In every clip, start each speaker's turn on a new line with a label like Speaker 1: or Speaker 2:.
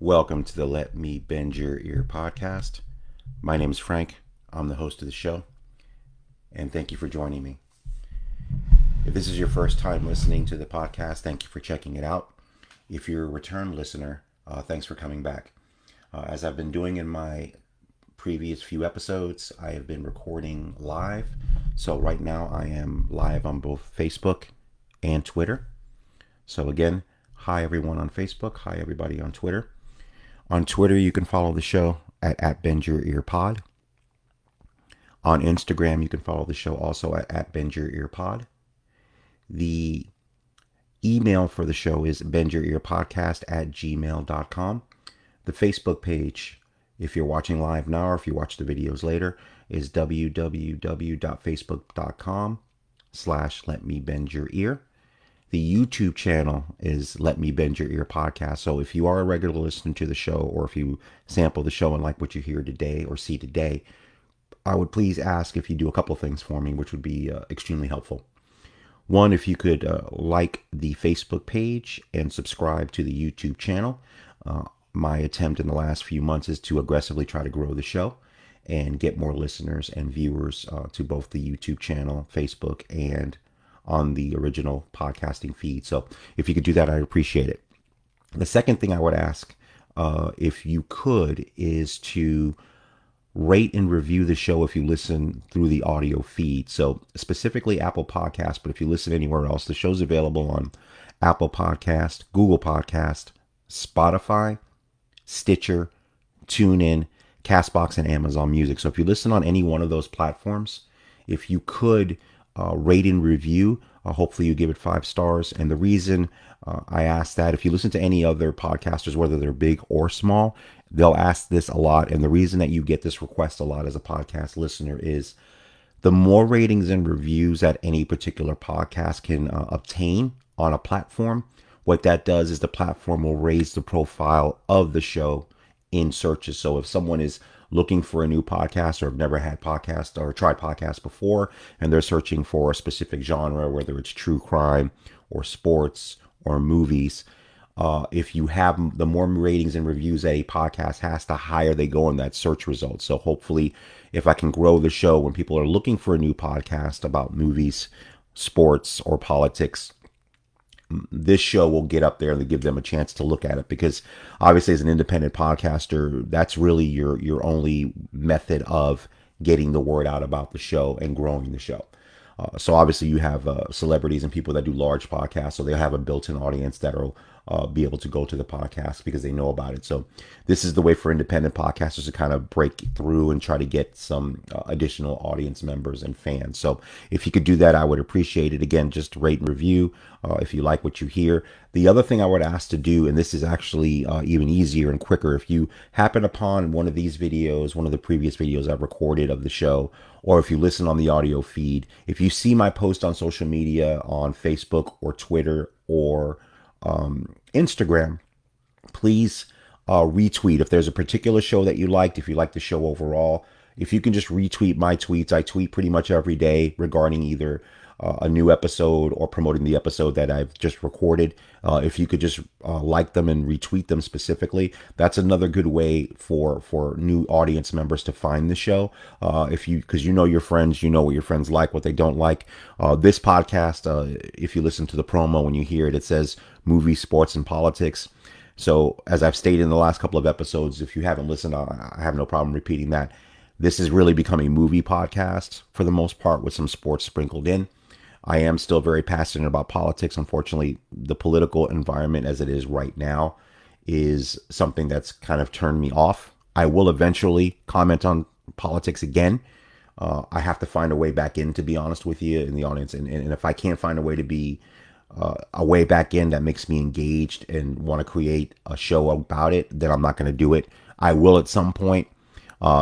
Speaker 1: Welcome to the Let Me Bend Your Ear podcast. My name is Frank. I'm the host of the show, and thank you for joining me. If this is your first time listening to the podcast, thank you for checking it out. If you're a return listener, thanks for coming back. As I've been doing in my previous few episodes, I have been recording live. So right now I am live on both Facebook and Twitter. So again, hi everyone on Facebook. Hi everybody on Twitter. On Twitter, you can follow the show at Bend Your Ear Pod. On Instagram, you can follow the show also at Bend Your Ear Pod. The email for the show is bendyourearpodcast@gmail.com. The Facebook page, if you're watching live now or if you watch the videos later, is www.facebook.com/letmebendyyourear. The YouTube channel is Let Me Bend Your Ear Podcast. So if you are a regular listener to the show, or if you sample the show and like what you hear today or see today, I would please ask if you do a couple of things for me, which would be extremely helpful. One, if you could like the Facebook page and subscribe to the YouTube channel. My attempt in the last few months is to aggressively try to grow the show and get more listeners and viewers to both the YouTube channel, Facebook, and on the original podcasting feed. So if you could do that, I'd appreciate it. The second thing I would ask, if you could, is to rate and review the show if you listen through the audio feed. So specifically Apple Podcast, but if you listen anywhere else, the show's available on Apple Podcast, Google Podcast, Spotify, Stitcher, TuneIn, Castbox, and Amazon Music. So if you listen on any one of those platforms, if you could rate and review, hopefully you give it 5 stars. And the reason I ask that, if you listen to any other podcasters, whether they're big or small, they'll ask this a lot. And the reason that you get this request a lot as a podcast listener is the more ratings and reviews that any particular podcast can obtain on a platform, what that does is the platform will raise the profile of the show in searches. So if someone is looking for a new podcast or have never had podcast or tried podcast before, and they're searching for a specific genre, whether it's true crime or sports or movies, if you have the more ratings and reviews that a podcast has, the higher they go in that search result. So hopefully, if I can grow the show when people are looking for a new podcast about movies, sports, or politics, this show will get up there and give them a chance to look at it, because obviously as an independent podcaster, that's really your only method of getting the word out about the show and growing the show. So obviously you have celebrities and people that do large podcasts, so they'll have a built-in audience that'll be able to go to the podcast because they know about it. So this is the way for independent podcasters to kind of break through and try to get some additional audience members and fans. So if you could do that, I would appreciate it. Again, just rate and review if you like what you hear. The other thing I would ask to do, and this is actually even easier and quicker, if you happen upon one of these videos, one of the previous videos I've recorded of the show, or if you listen on the audio feed, if you see my post on social media on Facebook or Twitter or Instagram, please retweet. If there's a particular show that you liked, if you like the show overall, if you can just retweet my tweets. I tweet pretty much every day regarding either a new episode or promoting the episode that I've just recorded. If you could just like them and retweet them specifically, that's another good way for new audience members to find the show. Because you know your friends, you know what your friends like, what they don't like. This podcast, if you listen to the promo, when you hear it, it says movies, sports, and politics. So as I've stated in the last couple of episodes, if you haven't listened, I have no problem repeating that. This has really become a movie podcast for the most part, with some sports sprinkled in. I am still very passionate about politics. Unfortunately, the political environment as it is right now is something that's kind of turned me off. I will eventually comment on politics again. I have to find a way back in, to be honest with you, in the audience. And if I can't find a way to be a way back in that makes me engaged and want to create a show about it, then I'm not going to do it. I will at some point.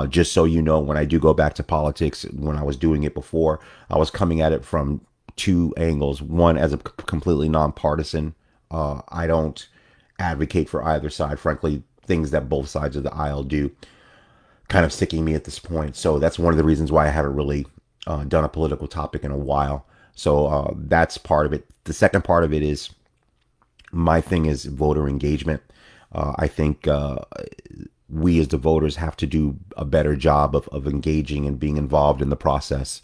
Speaker 1: Just so you know, when I do go back to politics, when I was doing it before, I was coming at it from 2 angles. One, as a completely nonpartisan. I don't advocate for either side. Frankly, things that both sides of the aisle do kind of sticking me at this point. So that's one of the reasons why I haven't really done a political topic in a while. So that's part of it. The second part of it is my thing is voter engagement. I think we as the voters have to do a better job of engaging and being involved in the process.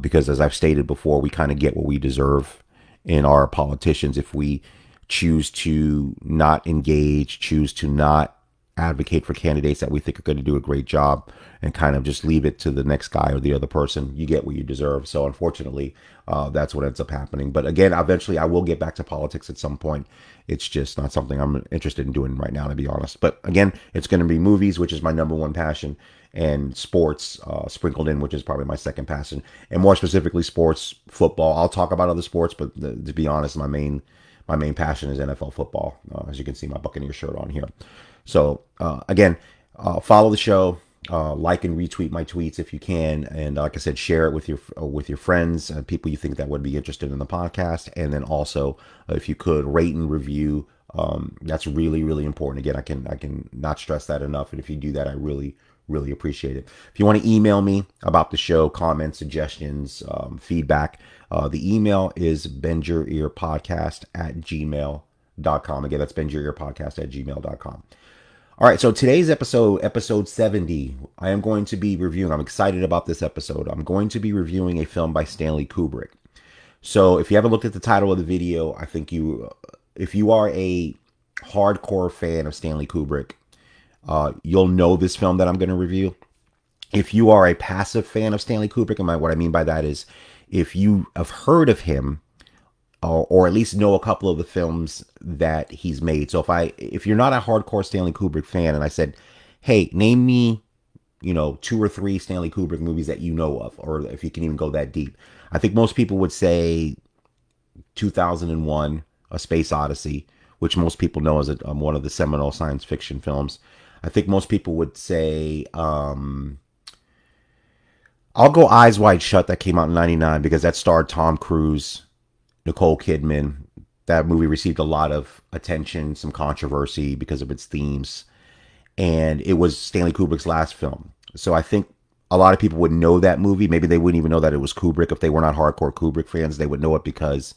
Speaker 1: Because as I've stated before, we kind of get what we deserve in our politicians if we choose to not engage, choose to not advocate for candidates that we think are going to do a great job, and kind of just leave it to the next guy or the other person. You get what you deserve. So unfortunately, that's what ends up happening. But again, eventually I will get back to politics at some point. It's just not something I'm interested in doing right now, to be honest. But again, it's going to be movies, which is my number one passion, and sports sprinkled in, which is probably my second passion, and more specifically sports, football. I'll talk about other sports, but to be honest, my main passion is NFL football. As you can see, my Buccaneer shirt on here. So again, follow the show, like and retweet my tweets if you can, and like I said, share it with your friends, people you think that would be interested in the podcast, and then also if you could rate and review. That's really, really important. Again, I can not stress that enough, and if you do that, I really, really appreciate it. If you want to email me about the show, comments, suggestions, feedback, the email is bendyourearpodcast@gmail.com. Again, that's bendyourearpodcast@gmail.com. All right, so today's episode 70, I am going to be reviewing, I'm excited about this episode. I'm going to be reviewing a film by Stanley Kubrick. So if you haven't looked at the title of the video, I think if you are a hardcore fan of Stanley Kubrick, you'll know this film that I'm going to review. If you are a passive fan of Stanley Kubrick, and what I mean by that is if you have heard of him, or at least know a couple of the films that he's made. So if you're not a hardcore Stanley Kubrick fan, and I said, hey, name me, 2 or 3 Stanley Kubrick movies that you know of, or if you can even go that deep, I think most people would say 2001, A Space Odyssey, which most people know as one of the seminal science fiction films. I think most people would say, I'll go Eyes Wide Shut, that came out in 99, because that starred Tom Cruise, Nicole Kidman. That movie received a lot of attention, some controversy because of its themes, and it was Stanley Kubrick's last film. So I think a lot of people would know that movie. Maybe they wouldn't even know that it was Kubrick. If they were not hardcore Kubrick fans, they would know it because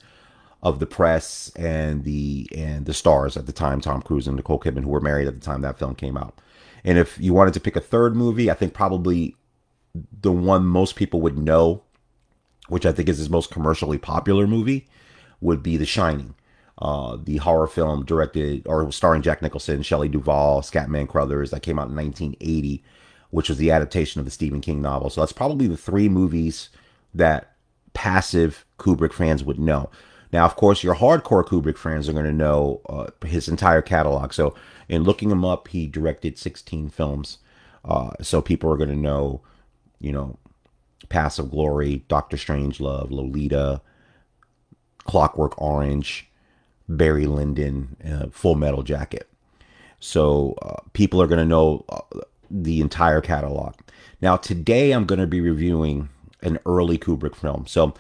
Speaker 1: of the press and the stars at the time, Tom Cruise and Nicole Kidman, who were married at the time that film came out. And if you wanted to pick a third movie, I think probably the one most people would know, which I think is his most commercially popular movie, would be The Shining, the horror film directed or starring Jack Nicholson, Shelley Duvall, Scatman Crothers, that came out in 1980, which was the adaptation of the Stephen King novel. So that's probably the 3 movies that passive Kubrick fans would know. Now, of course, your hardcore Kubrick fans are going to know his entire catalog. So in looking him up, he directed 16 films. So people are going to know, Paths of Glory, Doctor Strangelove, Lolita, Clockwork Orange, Barry Lyndon, Full Metal Jacket. So people are going to know the entire catalog. Now, today I'm going to be reviewing an early Kubrick film. So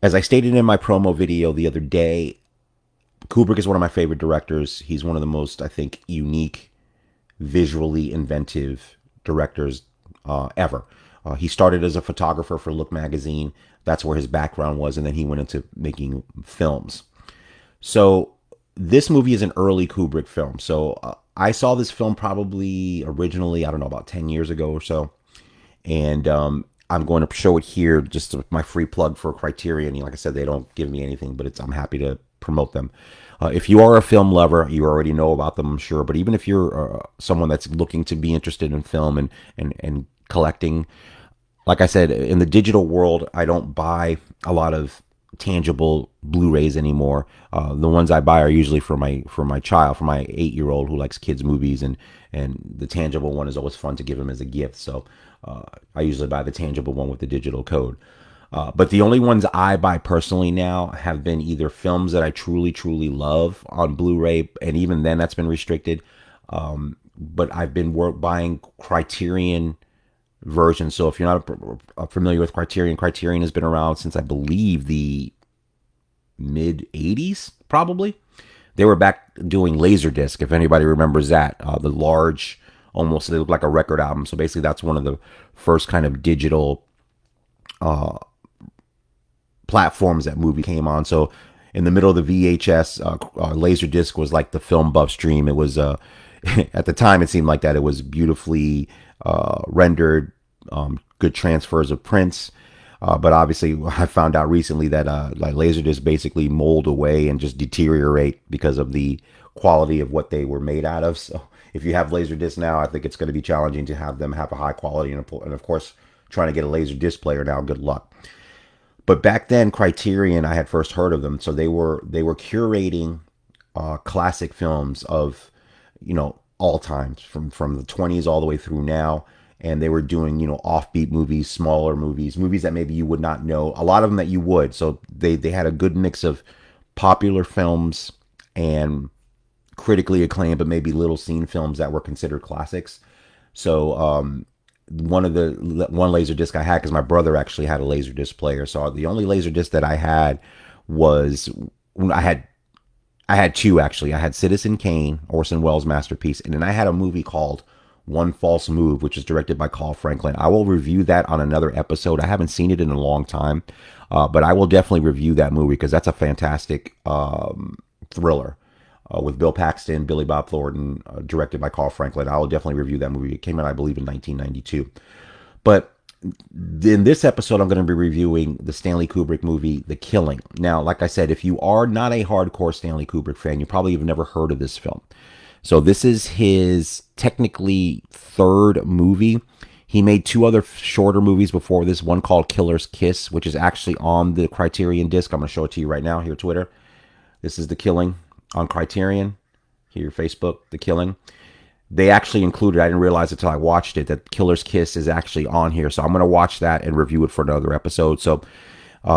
Speaker 1: as I stated in my promo video the other day, Kubrick is one of my favorite directors. He's one of the most, I think, unique, visually inventive directors ever. He started as a photographer for Look magazine. That's where his background was, and then he went into making films. So this movie is an early Kubrick film. So I saw this film probably originally, I don't know, about 10 years ago or so. And I'm going to show it here, just my free plug for Criterion. Like I said, they don't give me anything, but I'm happy to promote them. If you are a film lover, you already know about them, I'm sure. But even if you're someone that's looking to be interested in film and collecting, like I said, in the digital world, I don't buy a lot of tangible Blu-rays anymore. The ones I buy are usually for my child, for my 8-year-old who likes kids movies, and the tangible one is always fun to give him as a gift. So I usually buy the tangible one with the digital code. But the only ones I buy personally now have been either films that I truly, truly love on Blu-ray, and even then that's been restricted. But I've been buying Criterion version. So if you're not familiar with Criterion has been around since I believe the mid 80s, probably. They were back doing Laserdisc, if anybody remembers that. The large, almost, they look like a record album. So basically that's one of the first kind of digital platforms that movie came on. So in the middle of the VHS. Laserdisc was like the film buff's dream. It was at the time it seemed like that. It was beautifully rendered, good transfers of prints. But obviously, I found out recently that like Laserdisc basically mold away and just deteriorate because of the quality of what they were made out of. So if you have Laserdisc now, I think it's going to be challenging to have them have a high quality. And of course, trying to get a Laserdisc player now, good luck. But back then, Criterion, I had first heard of them, so they were curating classic films of, all times from the 20s all the way through now, and they were doing offbeat movies, smaller movies, movies that maybe you would not know, a lot of them that you would. So they had a good mix of popular films and critically acclaimed but maybe little seen films that were considered classics. So one laser disc I had, because my brother actually had a laser disc player. So the only laser disc that I had was I had two actually. I had Citizen Kane, Orson Welles' masterpiece, and then I had a movie called One False Move, which is directed by Carl Franklin. I will review that on another episode. I haven't seen it in a long time, but I will definitely review that movie because that's a fantastic thriller with Bill Paxton, Billy Bob Thornton, directed by Carl Franklin. I will definitely review that movie. It came out, I believe, in 1992. But in this episode, I'm going to be reviewing the Stanley Kubrick movie, The Killing. Now, like I said, if you are not a hardcore Stanley Kubrick fan, you probably have never heard of this film. So this is his technically third movie. He made two other shorter movies before this, one called Killer's Kiss, which is actually on the Criterion disc. I'm going to show it to you right now here, Twitter. This is The Killing on Criterion. Here, Facebook, The Killing. They actually included, I didn't realize it until I watched it, that Killer's Kiss is actually on here. So I'm going to watch that and review it for another episode. So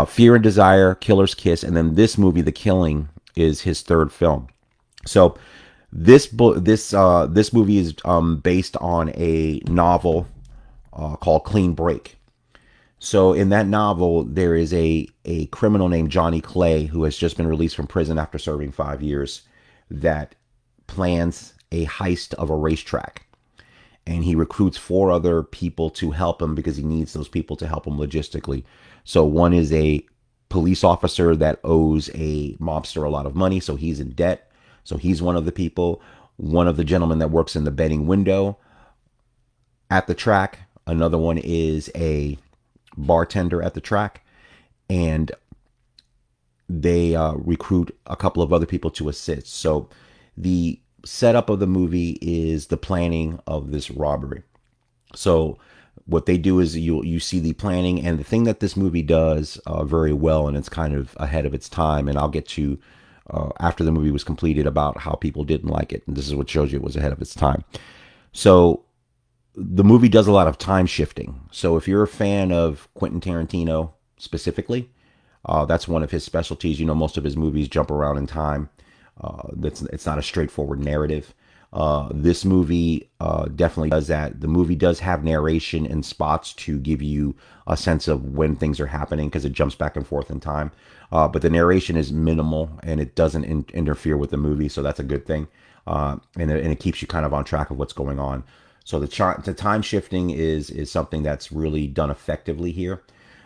Speaker 1: Fear and Desire, Killer's Kiss, and then this movie, The Killing, is his third film. So this movie is based on a novel called Clean Break. So in that novel, there is a criminal named Johnny Clay who has just been released from prison after serving 5 years that plans a heist of a racetrack. And he recruits four other people to help him because he needs those people to help him logistically. So one is a police officer that owes a mobster a lot of money, so he's in debt. So he's one of the people. One of the gentlemen that works in the betting window at the track. Another one is a bartender at the track. And they recruit a couple of other people to assist. So the setup of the movie is the planning of this robbery. So what they do is you see the planning, and the thing that this movie does very well, and it's kind of ahead of its time, and I'll get to after the movie was completed about how people didn't like it, and this is what shows you it was ahead of its time. So the movie does a lot of time shifting. So if you're a fan of Quentin Tarantino specifically, that's one of his specialties. Most of his movies jump around in time. It's not a straightforward narrative. This movie definitely does that. The movie does have narration in spots to give you a sense of when things are happening because it jumps back and forth in time. But the narration is minimal and it doesn't interfere with the movie, so that's a good thing. And it keeps you kind of on track of what's going on. So the time shifting is something that's really done effectively here.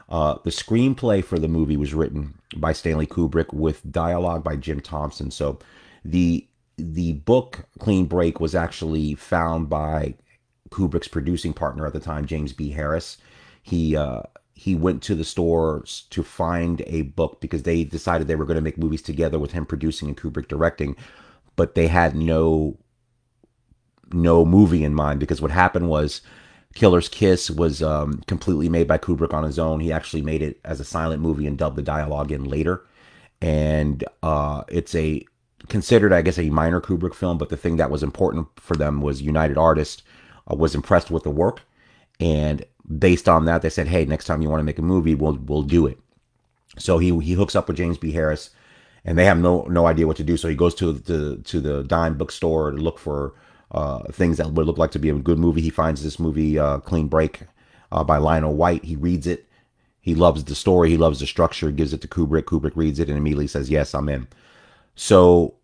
Speaker 1: The screenplay for the movie was written by Stanley Kubrick with dialogue by Jim Thompson. So the book Clean Break was actually found by Kubrick's producing partner at the time, James B. Harris. He went to the stores to find a book because they decided they were going to make movies together with him producing and Kubrick directing, but they had no movie in mind, because what happened was Killer's Kiss was completely made by Kubrick on his own. He actually made it as a silent movie and dubbed the dialogue in later. And it's considered, I guess, a minor Kubrick film, but the thing that was important for them was United Artists was impressed with the work. And based on that, they said, hey, next time you want to make a movie, we'll do it. So he hooks up with James B. Harris, and they have no idea what to do. So he goes to the dime bookstore to look for things that would look like to be a good movie. He finds this movie, Clean Break, by Lionel White. He reads it. He loves the story. He loves the structure. Gives it to Kubrick. Kubrick reads it and immediately says, yes, I'm in. So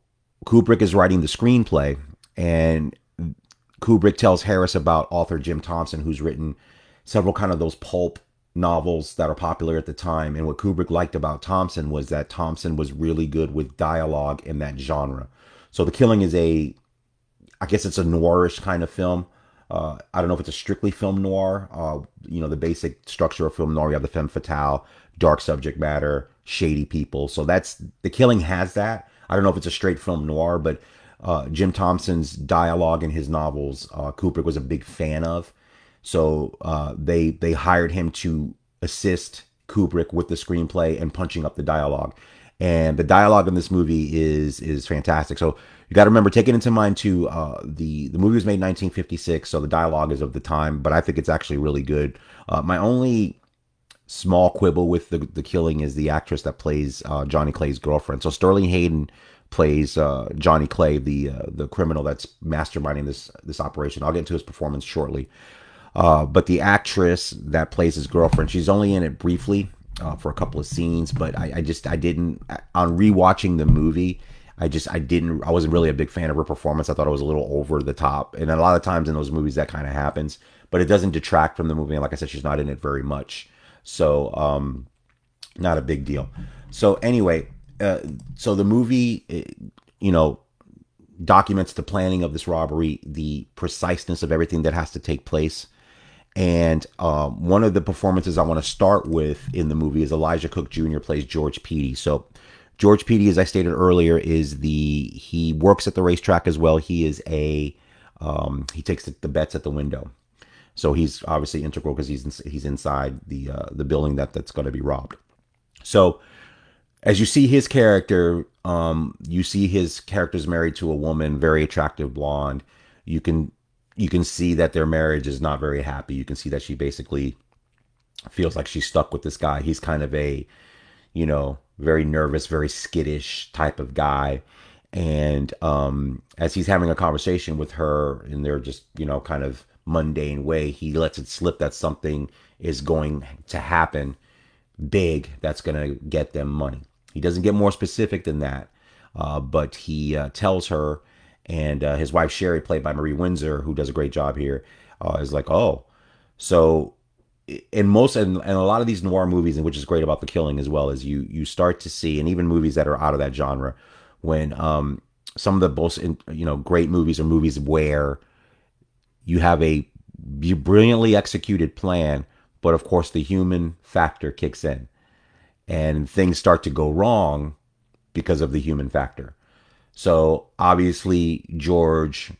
Speaker 1: Kubrick is writing the screenplay, and Kubrick tells Harris about author Jim Thompson, who's written several kind of those pulp novels that are popular at the time. And what Kubrick liked about Thompson was that Thompson was really good with dialogue in that genre. So The Killing is I guess it's a noirish kind of film. I don't know if it's a strictly film noir. The basic structure of film noir, you have the femme fatale, dark subject matter, shady people. So that's The Killing has that. I don't know if it's a straight film noir, but Jim Thompson's dialogue in his novels, Kubrick was a big fan of. So they hired him to assist Kubrick with the screenplay and punching up the dialogue. And the dialogue in this movie is fantastic. So you got to remember, take it into mind too. The movie was made in 1956, so the dialogue is of the time, but I think it's actually really good. My only small quibble with the Killing is the actress that plays Johnny Clay's girlfriend. So Sterling Hayden plays Johnny Clay, the criminal that's masterminding this operation. I'll get into his performance shortly. But the actress that plays his girlfriend, she's only in it briefly for a couple of scenes. But I didn't, on rewatching the movie, I wasn't really a big fan of her performance. I thought it was a little over the top. And a lot of times in those movies that kind of happens, but it doesn't detract from the movie. And like I said, she's not in it very much. So, not a big deal. So anyway, so the movie, documents the planning of this robbery, the preciseness of everything that has to take place. And one of the performances I want to start with in the movie is Elijah Cook Jr. plays George Peedy. So George Peedy, as I stated earlier, he works at the racetrack as well. He is he takes the bets at the window. So he's obviously integral because he's inside the building that's going to be robbed. So as you see his character, you see his character's married to a woman, very attractive blonde. You can see that their marriage is not very happy. You can see that she basically feels like she's stuck with this guy. He's kind of a, very nervous, very skittish type of guy. And as he's having a conversation with her in their just, kind of mundane way, he lets it slip that something is going to happen big that's going to get them money. He doesn't get more specific than that, but he tells her, and his wife Sherry, played by Marie Windsor, who does a great job here, is like, oh, so in a lot of these noir movies, and which is great about The Killing as well, is you start to see, and even movies that are out of that genre, when some of the most great movies are movies where you have a brilliantly executed plan, but of course the human factor kicks in and things start to go wrong because of the human factor. So obviously George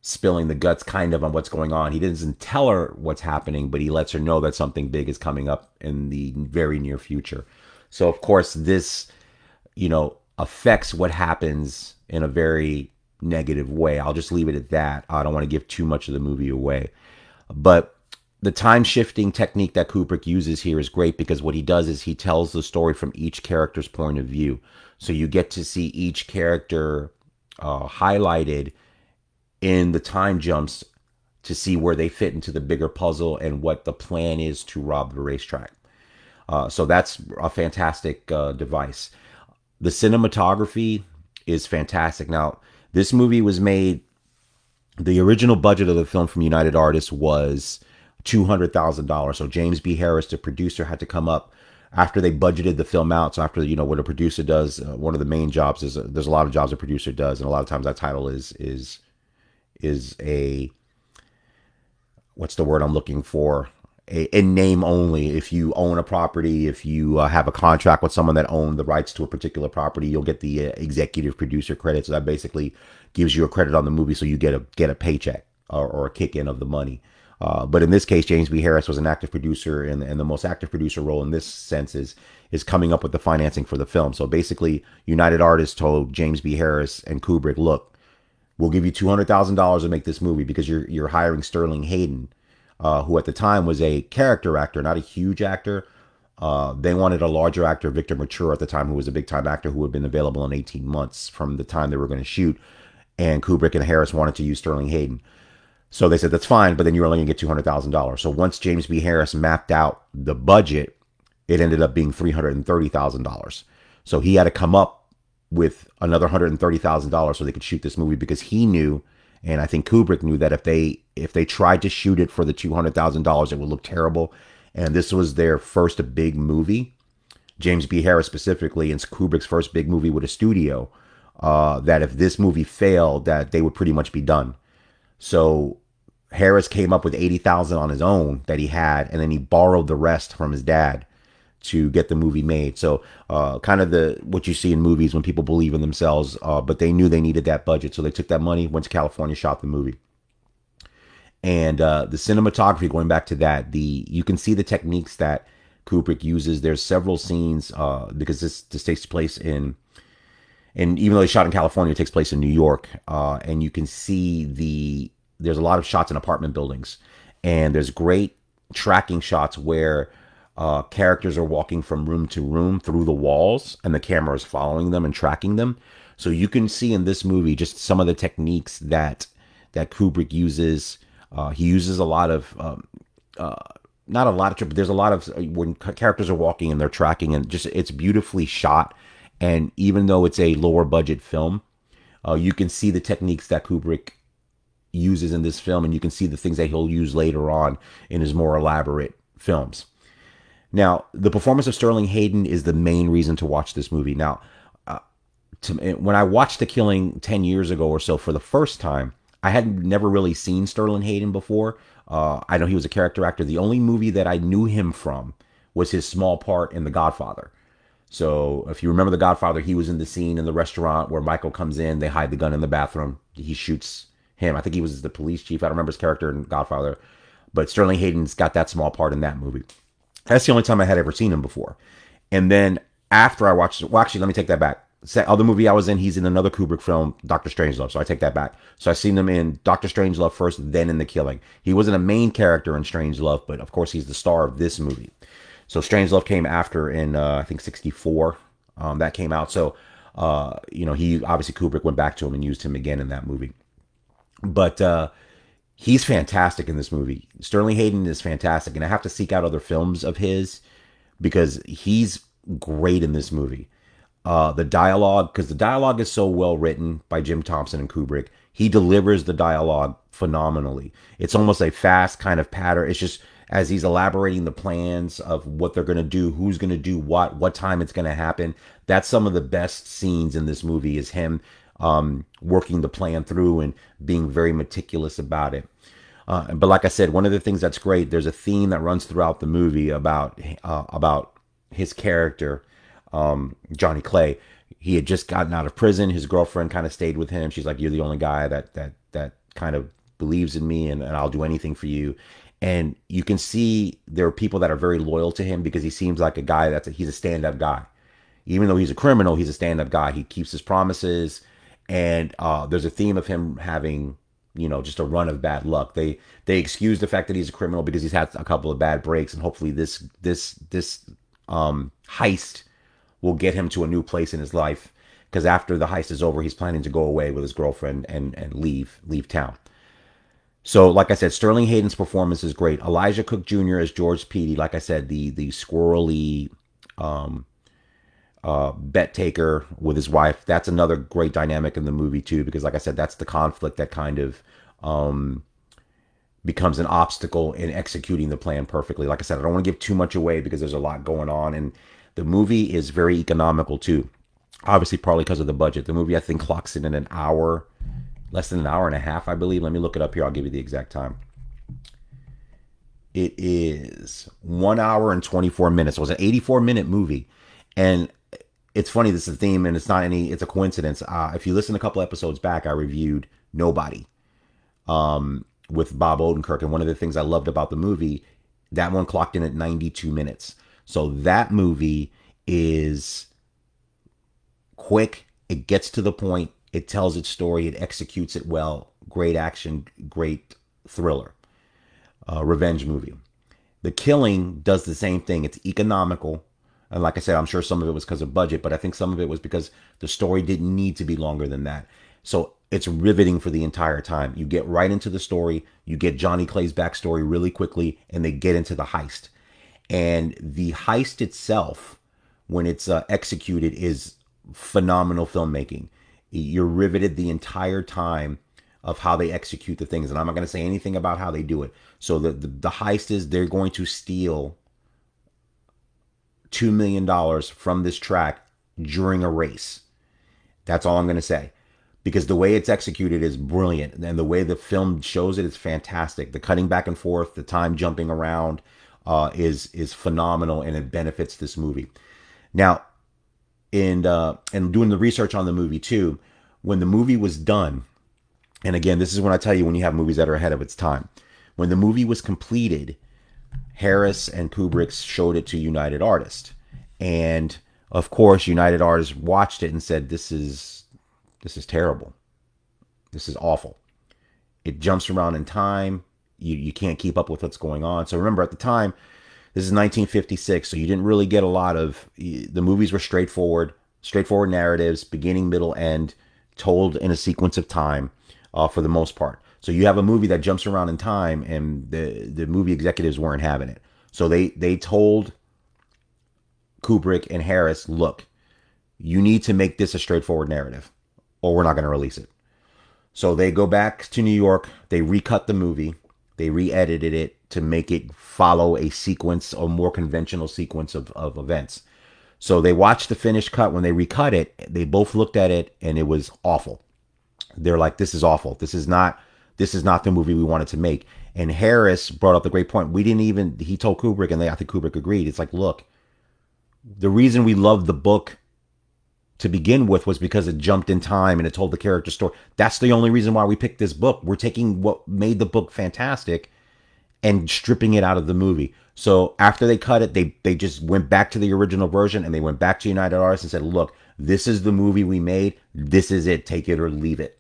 Speaker 1: spilling the guts kind of on what's going on. He doesn't tell her what's happening, but he lets her know that something big is coming up in the very near future. So of course this, affects what happens in a very negative way. I'll just leave it at that. I don't want to give too much of the movie away. But the time shifting technique that Kubrick uses here is great because what he does is he tells the story from each character's point of view. So you get to see each character highlighted in the time jumps to see where they fit into the bigger puzzle and what the plan is to rob the racetrack. So that's a fantastic device. The cinematography is fantastic. Now, this movie was made, the original budget of the film from United Artists was $200,000. So James B. Harris, the producer, had to come up after they budgeted the film out. So after, what a producer does, one of the main jobs is, there's a lot of jobs a producer does. And a lot of times that title is a, what's the word I'm looking for? In name only. If you own a property, if you have a contract with someone that owned the rights to a particular property, you'll get the executive producer credit. So that basically gives you a credit on the movie, so you get a paycheck or a kick in of the money. But in this case, James B. Harris was an active producer, and the most active producer role in this sense is coming up with the financing for the film. So basically, United Artists told James B. Harris and Kubrick, look, we'll give you $200,000 to make this movie because you're hiring Sterling Hayden, who at the time was a character actor, not a huge actor. They wanted a larger actor, Victor Mature, at the time, who was a big-time actor who had been available in 18 months from the time they were going to shoot. And Kubrick and Harris wanted to use Sterling Hayden. So they said, that's fine, but then you're only going to get $200,000. So once James B. Harris mapped out the budget, it ended up being $330,000. So he had to come up with another $130,000 so they could shoot this movie, because he knew, and I think Kubrick knew, that if they tried to shoot it for the $200,000, it would look terrible. And this was their first big movie. James B. Harris specifically, and Kubrick's first big movie with a studio. That if this movie failed, that they would pretty much be done. So Harris came up with 80,000 on his own that he had, and then he borrowed the rest from his dad to get the movie made. So kind of the what you see in movies when people believe in themselves, but they knew they needed that budget, so they took that money, went to California, shot the movie. And the cinematography, going back to that, the you can see the techniques that Kubrick uses. There's several scenes because this takes place in, and even though they shot in California, it takes place in New York, and you can see there's a lot of shots in apartment buildings, and there's great tracking shots where characters are walking from room to room through the walls, and the camera is following them and tracking them. So you can see in this movie just some of the techniques that Kubrick uses. He uses a lot of not a lot of, but there's a lot of when characters are walking and they're tracking, and just it's beautifully shot. And even though it's a lower budget film, you can see the techniques that Kubrick uses in this film, and you can see the things that he'll use later on in his more elaborate films. Now, the performance of Sterling Hayden is the main reason to watch this movie. Now, when I watched The Killing 10 years ago or so for the first time, I had never really seen Sterling Hayden before. I know he was a character actor. The only movie that I knew him from was his small part in The Godfather. So if you remember The Godfather, he was in the scene in the restaurant where Michael comes in. They hide the gun in the bathroom. He shoots him. I think he was the police chief. I don't remember his character in Godfather. But Sterling Hayden's got that small part in that movie. That's the only time I had ever seen him before. And then after I watched, well, actually, let me take that back. The other movie I was in, he's in another Kubrick film, Dr. Strangelove. So I take that back. So I seen him in Dr. Strangelove first, then in The Killing. He wasn't a main character in Strangelove, but of course he's the star of this movie. So Strangelove came after in, I think, 64. That came out. So, he obviously Kubrick went back to him and used him again in that movie. But he's fantastic in this movie. Sterling Hayden is fantastic, and I have to seek out other films of his because he's great in this movie. The dialogue, because the dialogue is so well written by Jim Thompson and Kubrick, he delivers the dialogue phenomenally. It's almost a fast kind of pattern. It's just as he's elaborating the plans of what they're going to do, who's going to do what time it's going to happen. That's some of the best scenes in this movie is him working the plan through and being very meticulous about it. But like I said, one of the things that's great, there's a theme that runs throughout the movie about his character, Johnny Clay. He had just gotten out of prison. His girlfriend kind of stayed with him. She's like, "You're the only guy that kind of believes in me, and I'll do anything for you." And you can see there are people that are very loyal to him because he seems like a guy he's a stand-up guy. Even though he's a criminal, he's a stand-up guy. He keeps his promises. And there's a theme of him having, just a run of bad luck. They excuse the fact that he's a criminal because he's had a couple of bad breaks, and hopefully this heist will get him to a new place in his life. Because after the heist is over, he's planning to go away with his girlfriend and leave town. So, like I said, Sterling Hayden's performance is great. Elijah Cook Jr. as George Peedy. Like I said, the squirrely bet taker with his wife. That's another great dynamic in the movie too, because like I said, that's the conflict that kind of becomes an obstacle in executing the plan perfectly. Like I said, I don't want to give too much away because there's a lot going on, and the movie is very economical too. Obviously, probably because of the budget. The movie, I think, clocks in an hour, less than an hour and a half, I believe. Let me look it up here. I'll give you the exact time. It is 1 hour and 24 minutes. It was an 84-minute movie. And it's funny, this is a theme, and it's a coincidence. If you listen a couple episodes back, I reviewed Nobody with Bob Odenkirk. And one of the things I loved about the movie, that one clocked in at 92 minutes. So that movie is quick. It gets to the point. It tells its story. It executes it well. Great action, great thriller. Revenge movie. The Killing does the same thing. It's economical. And like I said, I'm sure some of it was because of budget, but I think some of it was because the story didn't need to be longer than that. So it's riveting for the entire time. You get right into the story. You get Johnny Clay's backstory really quickly, and they get into the heist. And the heist itself, when it's executed, is phenomenal filmmaking. You're riveted the entire time of how they execute the things. And I'm not going to say anything about how they do it. So the heist is they're going to steal $2 million from this track during a race. That's all I'm going to say. Because the way it's executed is brilliant. And the way the film shows it is fantastic. The cutting back and forth, the time jumping around is phenomenal, and it benefits this movie. Now, and doing the research on the movie too, when the movie was done, and again, this is when I tell you when you have movies that are ahead of its time. When the movie was completed, Harris and Kubrick showed it to United Artists. And of course, United Artists watched it and said, this is terrible. This is awful. It jumps around in time. You can't keep up with what's going on. So remember, at the time, this is 1956, so you didn't really get a lot of, the movies were straightforward narratives, beginning, middle, end, told in a sequence of time for the most part. So you have a movie that jumps around in time, and the movie executives weren't having it. So they told Kubrick and Harris, look, you need to make this a straightforward narrative, or we're not going to release it. So they go back to New York, they recut the movie, they re-edited it to make it follow a sequence, a more conventional sequence of events. So they watched the finished cut. When they recut it, they both looked at it, and it was awful. They're like, this is awful. This is not the movie we wanted to make. And Harris brought up the great point. He told Kubrick, and I think Kubrick agreed. It's like, look, the reason we loved the book to begin with was because it jumped in time and it told the character story. That's the only reason why we picked this book. We're taking what made the book fantastic and stripping it out of the movie. So after they cut it, they just went back to the original version, and they went back to United Artists and said, look, this is the movie we made. This is it. Take it or leave it.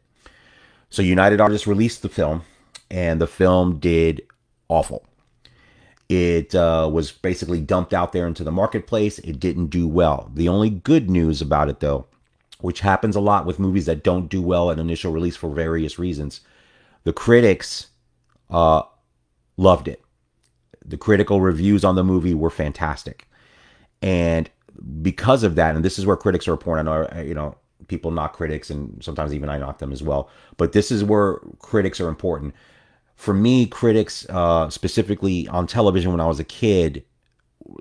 Speaker 1: So United Artists released the film, and the film did awful. It was basically dumped out there into the marketplace. It didn't do well. The only good news about it, though, which happens a lot with movies that don't do well at initial release for various reasons, the critics loved it. The critical reviews on the movie were fantastic. And because of that, and this is where critics are important. I know, people knock critics, and sometimes even I knock them as well. But this is where critics are important. For me, critics, specifically on television when I was a kid,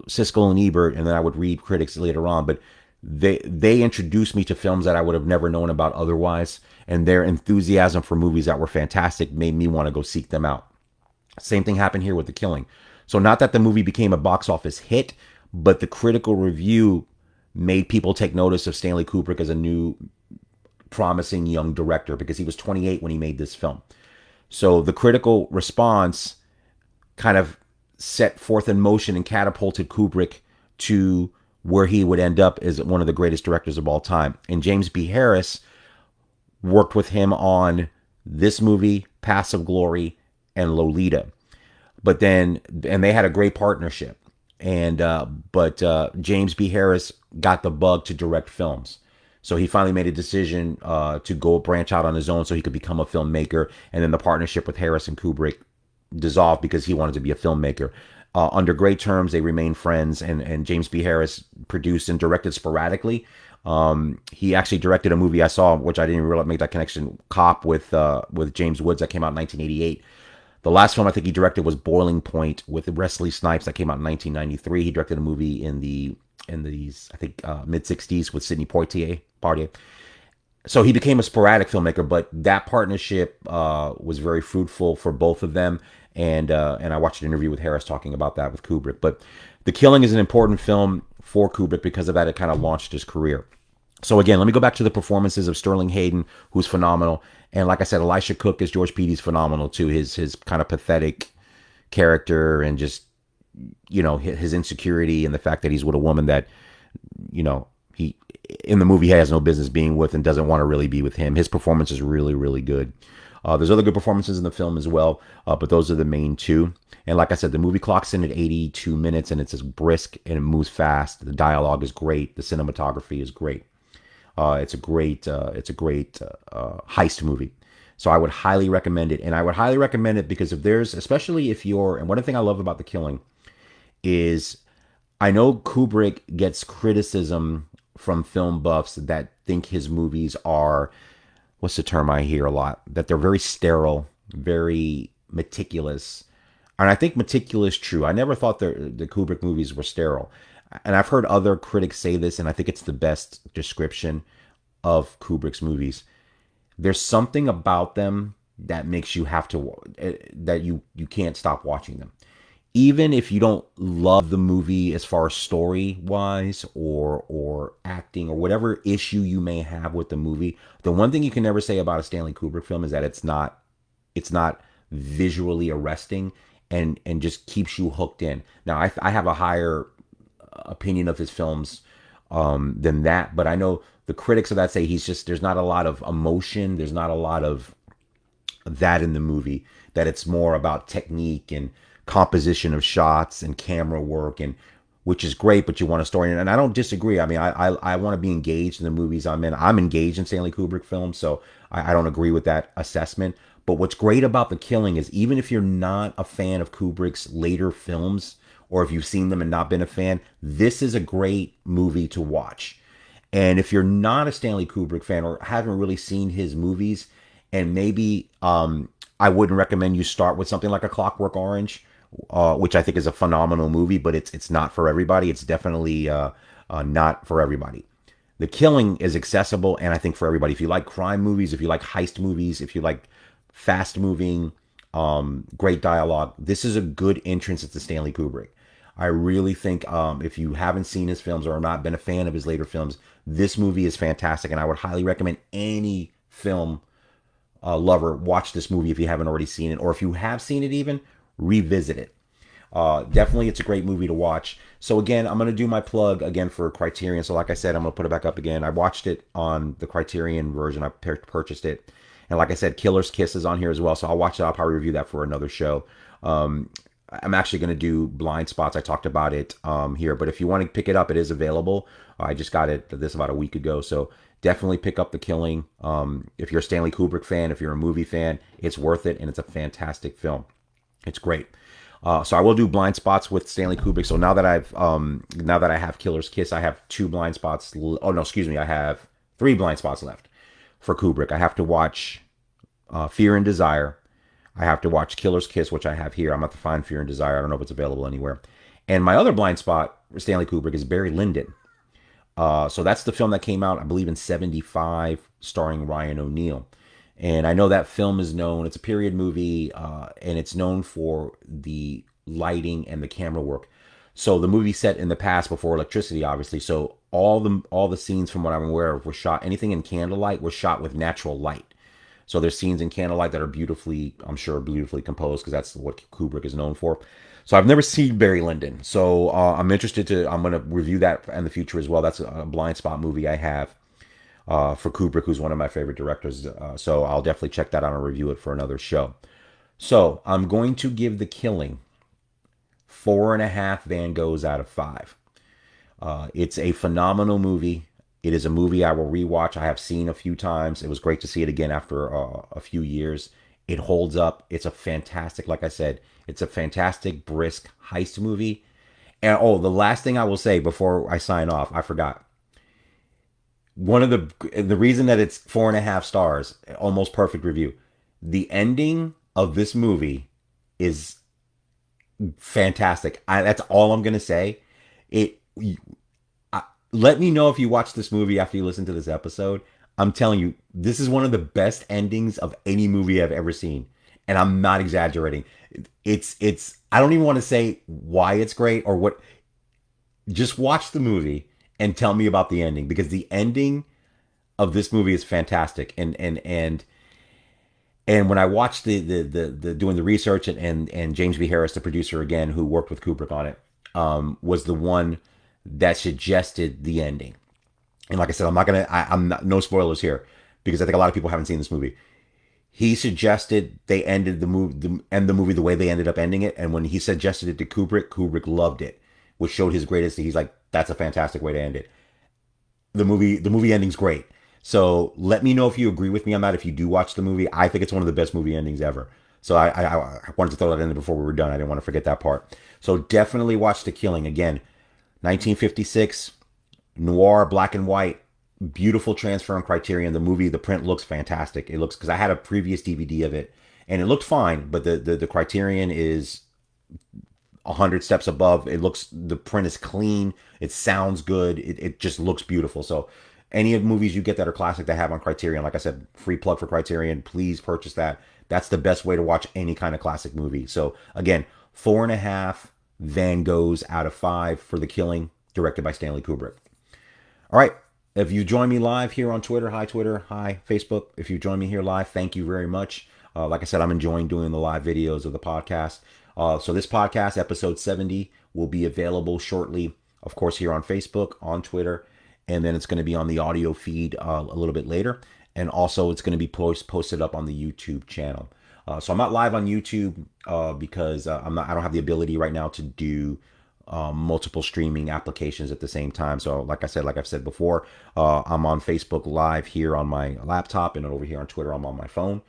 Speaker 1: Siskel and Ebert, and then I would read critics later on, but they introduced me to films that I would have never known about otherwise, and their enthusiasm for movies that were fantastic made me want to go seek them out. Same thing happened here with The Killing. So not that the movie became a box office hit, but the critical review made people take notice of Stanley Kubrick as a new, promising young director, because he was 28 when he made this film. So the critical response kind of set forth in motion and catapulted Kubrick to where he would end up as one of the greatest directors of all time. And James B. Harris worked with him on this movie, Paths of Glory, and Lolita. But then, and they had a great partnership. But James B. Harris got the bug to direct films. So he finally made a decision to go branch out on his own so he could become a filmmaker. And then the partnership with Harris and Kubrick dissolved because he wanted to be a filmmaker. Under great terms, they remained friends, and James B. Harris produced and directed sporadically. He actually directed a movie I saw, which I didn't really make that connection, Cop, with James Woods, that came out in 1988. The last film I think he directed was Boiling Point with Wesley Snipes, that came out in 1993. He directed a movie in the I think mid 60s with Sidney Poitier. So he became a sporadic filmmaker, but that partnership was very fruitful for both of them. And I watched an interview with Harris talking about that with Kubrick. But The Killing is an important film for Kubrick because of that. It kind of launched his career. So again, let me go back to the performances of Sterling Hayden, who's phenomenal. And like I said, Elisha Cook as George Peaty's phenomenal too. His kind of pathetic character, and just, his insecurity, and the fact that he's with a woman that, he in the movie he has no business being with and doesn't want to really be with him. His performance is really, really good. There's other good performances in the film as well, but those are the main two. And like I said, the movie clocks in at 82 minutes, and it's as brisk and it moves fast. The dialogue is great. The cinematography is great. It's a great heist movie. So I would highly recommend it. And I would highly recommend it because especially if you're, and one thing I love about The Killing is, I know Kubrick gets criticism from film buffs that think his movies are, what's the term I hear a lot? That they're very sterile, very meticulous. And I think meticulous true. I never thought the Kubrick movies were sterile. and I've heard other critics say this, and I think it's the best description of Kubrick's movies. There's something about them that makes you have to that you can't stop watching them, even if you don't love the movie as far as story wise or acting or whatever issue you may have with the movie. The one thing you can never say about a Stanley Kubrick film is that it's not visually arresting and just keeps you hooked in. Now I have a higher opinion of his films than that, but I know the critics of that say he's just there's not a lot of emotion, there's not a lot of that in the movie, that it's more about technique and composition of shots and camera work, and which is great, but you want a story. And I don't disagree. I mean, I want to be engaged in the movies I'm in. I'm engaged in Stanley Kubrick films, so I don't agree with that assessment. But what's great about The Killing is even if you're not a fan of Kubrick's later films, or if you've seen them and not been a fan, this is a great movie to watch. And if you're not a Stanley Kubrick fan or haven't really seen his movies, and maybe I wouldn't recommend you start with something like A Clockwork Orange, which I think is a phenomenal movie, but it's not for everybody. It's definitely not for everybody. The Killing is accessible, and I think for everybody. If you like crime movies, if you like heist movies, if you like fast moving, great dialogue, this is a good entrance into Stanley Kubrick. I really think if you haven't seen his films or not been a fan of his later films, this movie is fantastic, and I would highly recommend any film lover watch this movie if you haven't already seen it, or if you have seen it even, revisit it. Definitely, it's a great movie to watch. So again, I'm gonna do my plug again for Criterion. So like I said, I'm gonna put it back up again. I watched it on the Criterion version. I purchased it, and like I said, Killer's Kiss is on here as well. So I'll watch it. I'll probably review that for another show. I'm actually going to do Blind Spots. I talked about it here, but if you want to pick it up, it is available. I just got it this about a week ago, so definitely pick up The Killing. If you're a Stanley Kubrick fan, if you're a movie fan, it's worth it, and it's a fantastic film. It's great. So I will do Blind Spots with Stanley Kubrick. So now that I have Killer's Kiss, I have two blind spots. Oh no, excuse me, I have three blind spots left for Kubrick. I have to watch Fear and Desire. I have to watch Killer's Kiss, which I have here. I'm going to find Fear and Desire. I don't know if it's available anywhere. And my other blind spot for Stanley Kubrick is Barry Lyndon. So that's the film that came out, I believe, in '75, starring Ryan O'Neal. And I know that film is known, it's a period movie, and it's known for the lighting and the camera work. So the movie set in the past before electricity, obviously. So all the scenes, from what I'm aware of, were shot, anything in candlelight was shot with natural light. So there's scenes in candlelight that are beautifully, I'm sure, beautifully composed, because that's what Kubrick is known for. So I've never seen Barry Lyndon. So I'm going to review that in the future as well. That's a blind spot movie I have for Kubrick, who's one of my favorite directors. So I'll definitely check that out and review it for another show. So I'm going to give The Killing 4.5 Van Goghs out of 5. It's a phenomenal movie. It is a movie I will rewatch. I have seen a few times. It was great to see it again after a few years. It holds up. It's a fantastic, like I said, it's a fantastic, brisk heist movie. And oh, the last thing I will say before I sign off, I forgot. One of the reason that it's 4.5 stars, almost perfect review. The ending of this movie is fantastic. That's all I'm gonna say. It. Let me know if you watch this movie after you listen to this episode. I'm telling you, this is one of the best endings of any movie I've ever seen. And I'm not exaggerating. I don't even want to say why it's great or what. Just watch the movie and tell me about the ending, because the ending of this movie is fantastic. And when I watched the doing the research, and James B. Harris, the producer again, who worked with Kubrick on it, was the one that suggested the ending. And like I said, I'm not, no spoilers here, because I think a lot of people haven't seen this movie. He suggested they ended end the movie the way they ended up ending it. And when he suggested it to Kubrick, Kubrick loved it, which showed his greatest. He's like, that's a fantastic way to end it. The movie ending's great. So let me know if you agree with me on that. If you do watch the movie, I think it's one of the best movie endings ever. So I wanted to throw that in there before we were done. I didn't want to forget that part. So definitely watch The Killing. Again, 1956, noir, black and white, beautiful transfer on Criterion. The print looks fantastic. It looks, because I had a previous DVD of it, and it looked fine, but the Criterion is 100 steps above. It looks, the print is clean. It sounds good. It just looks beautiful. So any of the movies you get that are classic that have on Criterion, like I said, free plug for Criterion, please purchase that. That's the best way to watch any kind of classic movie. So again, 4.5 Van Goghs out of 5 for The Killing, directed by Stanley Kubrick. All right. If you join me live here on Twitter, hi Facebook. If you join me here live, thank you very much. Like I said, I'm enjoying doing the live videos of the podcast. So this podcast, episode 70, will be available shortly, of course, here on Facebook, on Twitter, and then it's going to be on the audio feed a little bit later. And also, it's going to be posted up on the YouTube channel. So I'm not live on YouTube because I don't have the ability right now to do multiple streaming applications at the same time. So like I've said before, I'm on Facebook live here on my laptop, and over here on Twitter, I'm on my phone.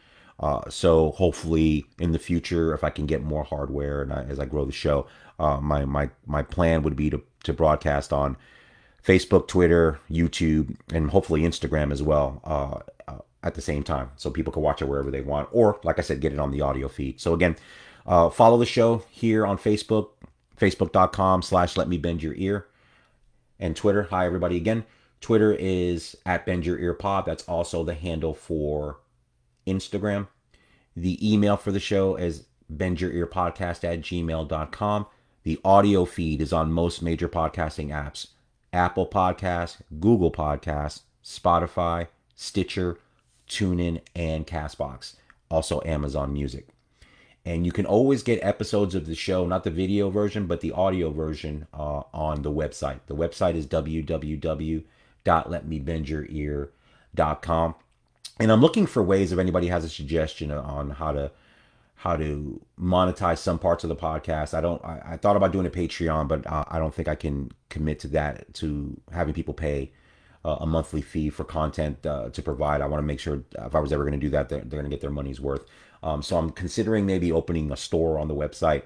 Speaker 1: So hopefully in the future, if I can get more hardware and as I grow the show, my plan would be to broadcast on Facebook, Twitter, YouTube, and hopefully Instagram as well at the same time, so people can watch it wherever they want, or like I said, get it on the audio feed. So again, follow the show here on Facebook, facebook.com/Let Me Bend Your Ear, and Twitter. Hi everybody again. Twitter is at Bend Your Ear Pod. That's also the handle for Instagram. The email for the show is bendyourearpodcast@gmail.com. The audio feed is on most major podcasting apps: Apple Podcasts, Google Podcasts, Spotify, Stitcher, TuneIn, and Castbox. Also Amazon Music. And you can always get episodes of the show, not the video version, but the audio version on the website. The website is www.letmebendyyourear.com. And I'm looking for ways, if anybody has a suggestion on how to monetize some parts of the podcast. I thought about doing a Patreon, but I don't think I can commit to that, to having people pay a monthly fee for content to provide. I want to make sure if I was ever going to do that, they're going to get their money's worth. So I'm considering maybe opening a store on the website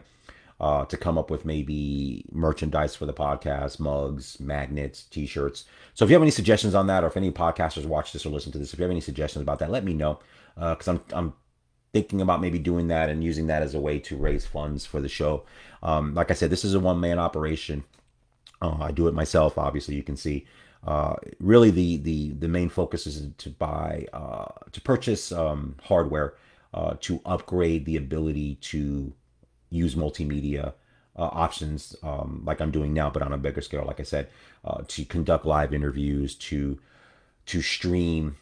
Speaker 1: to come up with maybe merchandise for the podcast, mugs, magnets, t-shirts. So if you have any suggestions on that, or if any podcasters watch this or listen to this, if you have any suggestions about that, let me know, because I'm thinking about maybe doing that and using that as a way to raise funds for the show. Like I said, this is a one-man operation. I do it myself, obviously, you can see. Really, the main focus is to purchase hardware to upgrade the ability to use multimedia options, like I'm doing now, but on a bigger scale. Like I said, to conduct live interviews, to stream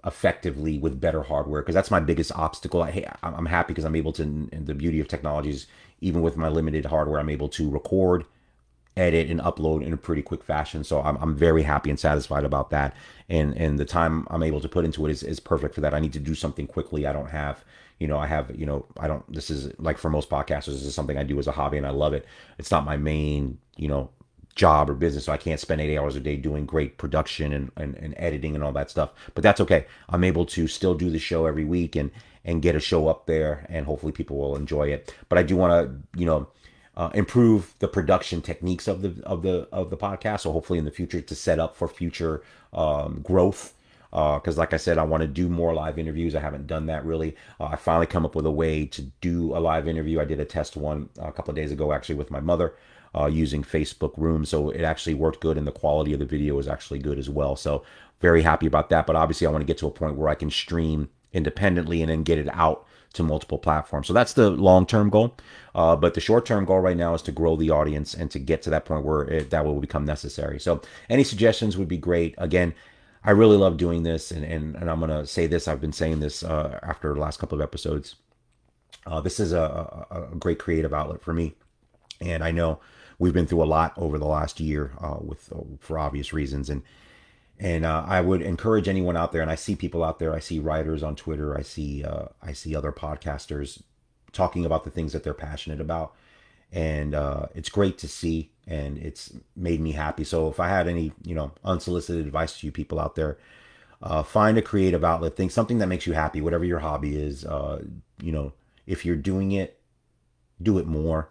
Speaker 1: effectively with better hardware, because that's my biggest obstacle. I'm happy because I'm able to, and the beauty of technology is, even with my limited hardware, I'm able to record, edit, and upload in a pretty quick fashion. So I'm very happy and satisfied about that. And the time I'm able to put into it is perfect for that. I need to do something quickly. I don't have, this is like, for most podcasters, this is something I do as a hobby and I love it. It's not my main, job or business. So I can't spend 8 hours a day doing great production and editing and all that stuff, but that's okay. I'm able to still do the show every week and get a show up there, and hopefully people will enjoy it. But I do want to, improve the production techniques of the podcast. So hopefully in the future, to set up for future growth. Because like I said, I want to do more live interviews. I haven't done that really. I finally come up with a way to do a live interview. I did a test one a couple of days ago, actually, with my mother using Facebook Room. So it actually worked good, and the quality of the video is actually good as well. So very happy about that. But obviously I want to get to a point where I can stream independently and then get it out to multiple platforms. So that's the long-term goal. But the short-term goal right now is to grow the audience and to get to that point where that will become necessary. So any suggestions would be great. Again, I really love doing this, and I'm going to say this. I've been saying this after the last couple of episodes. This is a great creative outlet for me. And I know we've been through a lot over the last year for obvious reasons. And I would encourage anyone out there, and I see people out there, I see writers on Twitter, I see other podcasters talking about the things that they're passionate about. And it's great to see, and it's made me happy. So if I had any, unsolicited advice to you people out there, find a creative outlet, think something that makes you happy, whatever your hobby is. If you're doing it, do it more.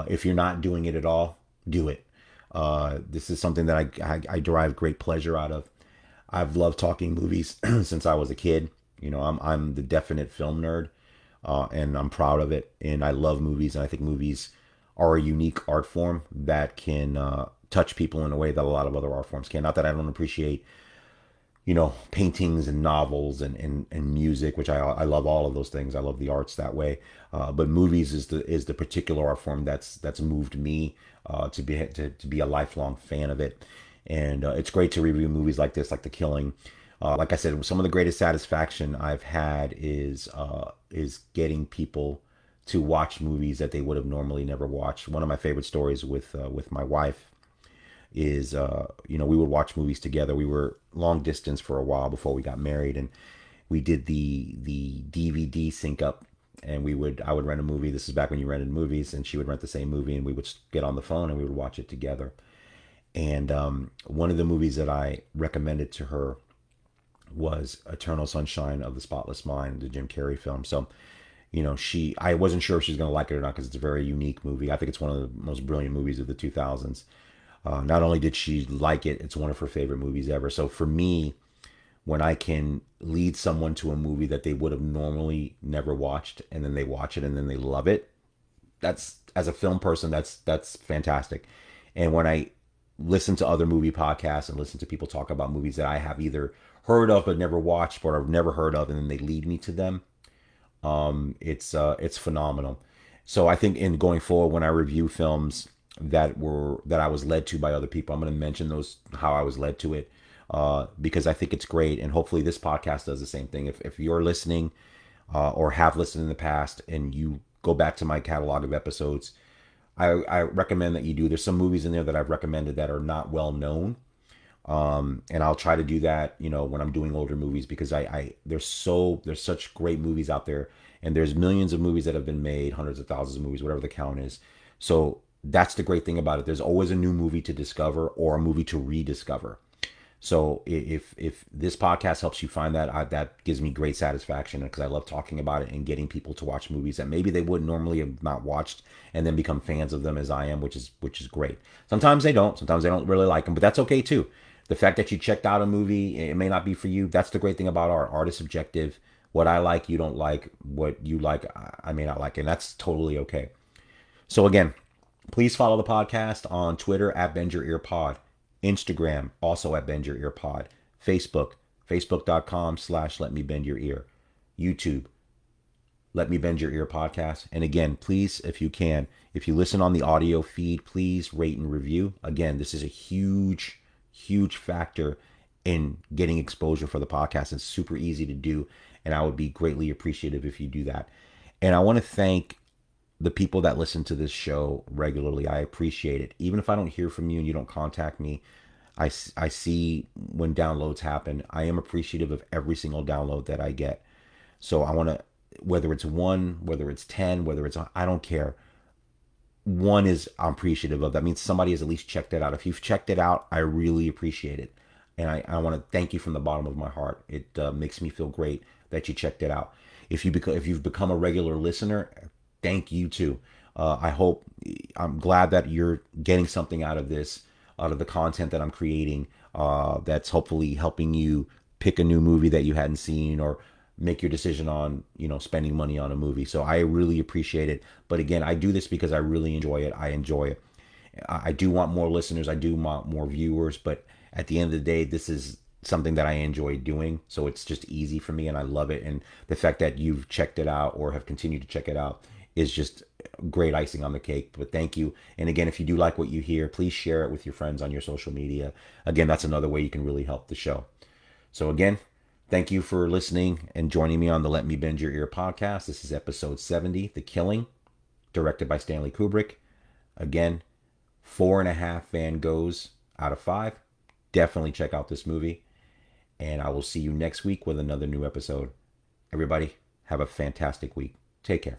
Speaker 1: If you're not doing it at all, do it. This is something that I derive great pleasure out of. I've loved talking movies since I was a kid. I'm the definite film nerd, and I'm proud of it. And I love movies, and I think movies are a unique art form that can touch people in a way that a lot of other art forms can. Not that I don't appreciate, paintings and novels and music, which I love all of those things. I love the arts that way. But movies is the particular art form that's moved me to be a lifelong fan of it. And it's great to review movies like this, like The Killing. Like I said, some of the greatest satisfaction I've had is getting people to watch movies that they would have normally never watched. One of my favorite stories with my wife is we would watch movies together. We were long distance for a while before we got married, and we did the DVD sync up. And I would rent a movie. This is back when you rented movies, and she would rent the same movie, and we would get on the phone and we would watch it together. And one of the movies that I recommended to her was Eternal Sunshine of the Spotless Mind, the Jim Carrey film. So, I wasn't sure if she's gonna like it or not because it's a very unique movie. I think it's one of the most brilliant movies of the 2000s. Not only did she like it, it's one of her favorite movies ever. So for me, when I can lead someone to a movie that they would have normally never watched, and then they watch it and then they love it, that's, as a film person, that's fantastic. And when I listen to other movie podcasts and listen to people talk about movies that I have either heard of but never watched, or I've never heard of, and then they lead me to them, it's phenomenal. So I think in going forward, when I review films that I was led to by other people, I'm going to mention those, how I was led to it, because I think it's great, and hopefully this podcast does the same thing. If you're listening, or have listened in the past, and you go back to my catalog of episodes, I recommend that you do. There's some movies in there that I've recommended that are not well known. And I'll try to do that, when I'm doing older movies, because there's such great movies out there, and there's millions of movies that have been made, hundreds of thousands of movies, whatever the count is. So that's the great thing about it. There's always a new movie to discover or a movie to rediscover. So if this podcast helps you find that, that gives me great satisfaction, because I love talking about it and getting people to watch movies that maybe they would normally have not watched, and then become fans of them as I am, which is great. Sometimes they don't. Sometimes they don't really like them, but that's okay too. The fact that you checked out a movie, it may not be for you. That's the great thing about art. Art is subjective. What I like, you don't like. What you like, I may not like, and that's totally okay. So again, please follow the podcast on Twitter at BendYourEarPod, Instagram also at BendYourEarPod, Facebook, facebook.com/LetMeBendYourEar, YouTube, Let Me Bend Your Ear podcast. And again, please, if you can, if you listen on the audio feed, please rate and review. Again, this is a huge factor in getting exposure for the podcast. It's super easy to do, and I would be greatly appreciative if you do that. And I want to thank the people that listen to this show regularly. I appreciate it. Even if I don't hear from you and you don't contact me, I see when downloads happen. I am appreciative of every single download that I get. So I want to, whether it's one, whether it's 10, whether it's, I don't care. One is, I'm appreciative of. That means somebody has at least checked it out. If you've checked it out, I really appreciate it. And I want to thank you from the bottom of my heart. It makes me feel great that you checked it out. If you've become a regular listener, thank you too. I'm glad that you're getting something out of this, out of the content that I'm creating. That's hopefully helping you pick a new movie that you hadn't seen, or make your decision on, spending money on a movie. So I really appreciate it. But again, I do this because I really enjoy it. I enjoy it. I do want more listeners. I do want more viewers. But at the end of the day, this is something that I enjoy doing. So it's just easy for me, and I love it. And the fact that you've checked it out or have continued to check it out is just great icing on the cake. But thank you. And again, if you do like what you hear, please share it with your friends on your social media. Again, that's another way you can really help the show. So again, thank you for listening and joining me on the Let Me Bend Your Ear podcast. This is episode 70, The Killing, directed by Stanley Kubrick. Again, 4.5 Van Goghs out of 5. Definitely check out this movie. And I will see you next week with another new episode. Everybody, have a fantastic week. Take care.